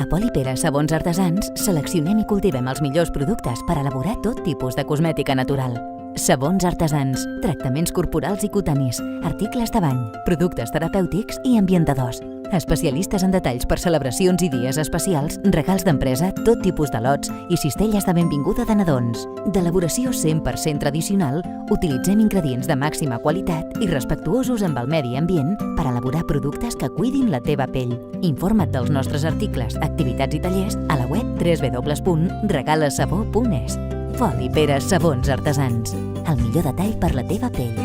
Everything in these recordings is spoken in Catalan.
Pol i Pere Sabons Artesans seleccionem i cultivem els millors productes per elaborar tot tipus de cosmètica natural. Sabons artesans, tractaments corporals i cutanis, articles de bany, productes terapèutics i ambientadors. Especialistes en detalls per celebracions i dies especials, regals d'empresa, tot tipus de lots i cistelles de benvinguda de nadons. D'elaboració 100% tradicional, utilitzem ingredients de màxima qualitat i respectuosos amb el medi ambient per elaborar productes que cuidin la teva pell. Informa't dels nostres articles, activitats i tallers a la web www.regalasabó.es. Pol i Pere Sabons Artesans. El millor detall per la teva pell.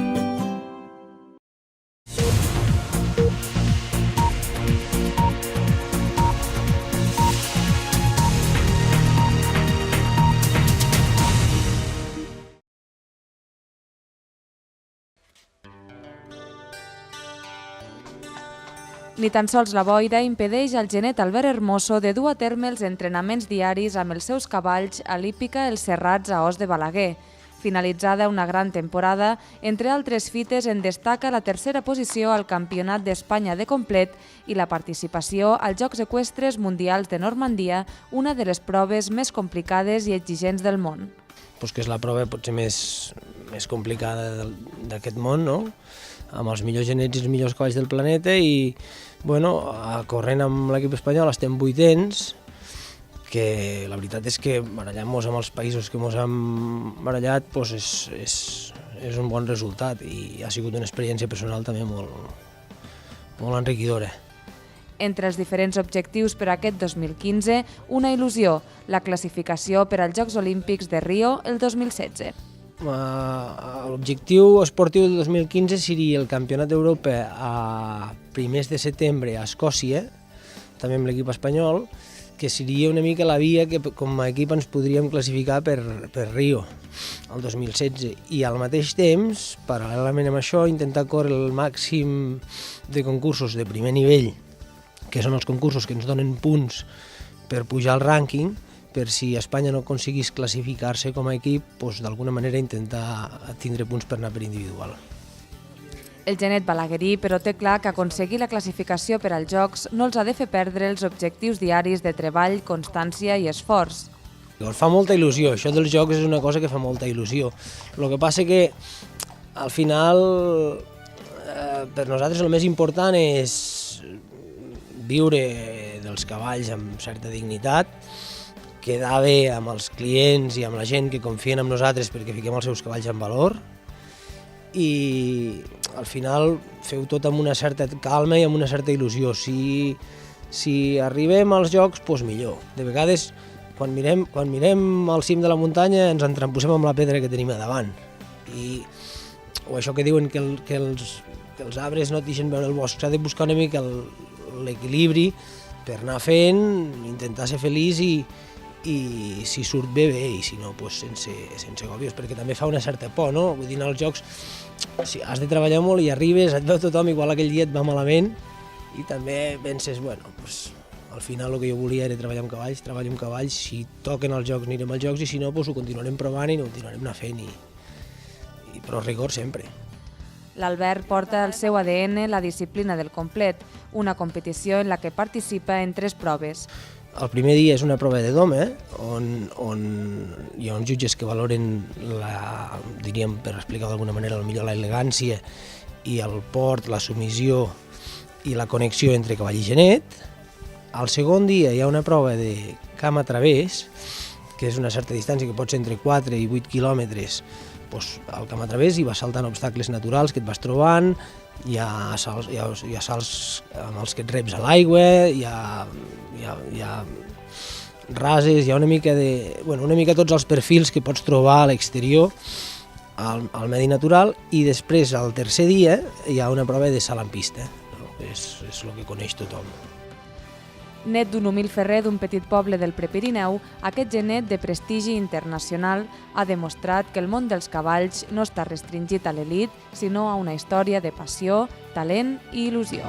Ni tan sols la boira impedeix al genet Albert Hermoso de dur a terme els entrenaments diaris amb els seus cavalls a l'hípica Els Serrats a Os de Balaguer. Finalitzada una gran temporada, entre altres fites en destaca la tercera posició al Campionat d'Espanya de complet i la participació als Jocs Eqüestres Mundials de Normandia, una de les proves més complicades i exigents del món. Que és la prova potser més complicada d'aquest món, no? Amb els millors genets i els millors cavalls del planeta i, corrent amb l'equip espanyol estem vuitens, que la veritat és que barallant-nos amb els països que ens han barallat és un bon resultat i ha sigut una experiència personal també molt enriquidora. Entre els diferents objectius per a aquest 2015, una il·lusió, la classificació per als Jocs Olímpics de Rio el 2016. L'objectiu esportiu del 2015 seria el Campionat d'Europa a primers de setembre a Escòcia, també amb l'equip espanyol, que seria una mica la via que com a equip ens podríem classificar per Rio el 2016. I al mateix temps, paral·lelament amb això, intentar córrer el màxim de concursos de primer nivell, que són els concursos que ens donen punts per pujar al rànquing, per si Espanya no aconseguís classificar-se com a equip, d'alguna manera intentar tindre punts per anar per individual. El genet balaguerí, però, té clar que aconseguir la classificació per als Jocs no els ha de fer perdre els objectius diaris de treball, constància i esforç. Fa molta il·lusió, això dels Jocs és una cosa que fa molta il·lusió. El que passa que, al final, per nosaltres el més important és viure dels cavalls amb certa dignitat, quedar bé amb els clients i amb la gent que confien en nosaltres perquè fiquem els seus cavalls en valor i al final feu tot amb una certa calma i amb una certa il·lusió. Si arribem als Jocs, millor. De vegades, quan mirem al cim de la muntanya, ens entrampossem amb la pedra que tenim a davant. O això que diuen que els arbres no et deixen veure el bosc, s'ha de buscar una mica l'equilibri per anar fent, intentar ser feliç i si surt bé, i si no, sense gòbios, perquè també fa una certa por, no? Vull dir, als Jocs has de treballar molt i arribes, et veu tothom, igual aquell dia et va malament i també penses, al final el que jo volia era treballar amb cavalls, treballo amb cavalls, si toquen els Jocs anirem als Jocs i si no, ho continuarem provant i ho continuarem anar fent, però rigor sempre. L'Albert porta al seu ADN la disciplina del complet, una competició en la que participa en 3 proves. El primer dia és una prova de doma, on hi ha uns jutges que valoren, diríem, per explicar d'alguna manera, millor l'elegància i el port, la submissió i la connexió entre cavall i genet. Al segon dia hi ha una prova de camp a través, que és una certa distància que pot ser entre 4 i 8 quilòmetres, al camp a través i vas saltant obstacles naturals que et vas trobant, hi ha salts amb els que et reps a l'aigua, hi ha rases, hi ha una mica tots els perfils que pots trobar a l'exterior, al medi natural, i després, al tercer dia, hi ha una prova de salt en pista, és el que coneix tothom. Net d'un humil ferrer d'un petit poble del Prepirineu, aquest genet de prestigi internacional ha demostrat que el món dels cavalls no està restringit a l'elit, sinó a una història de passió, talent i il·lusió.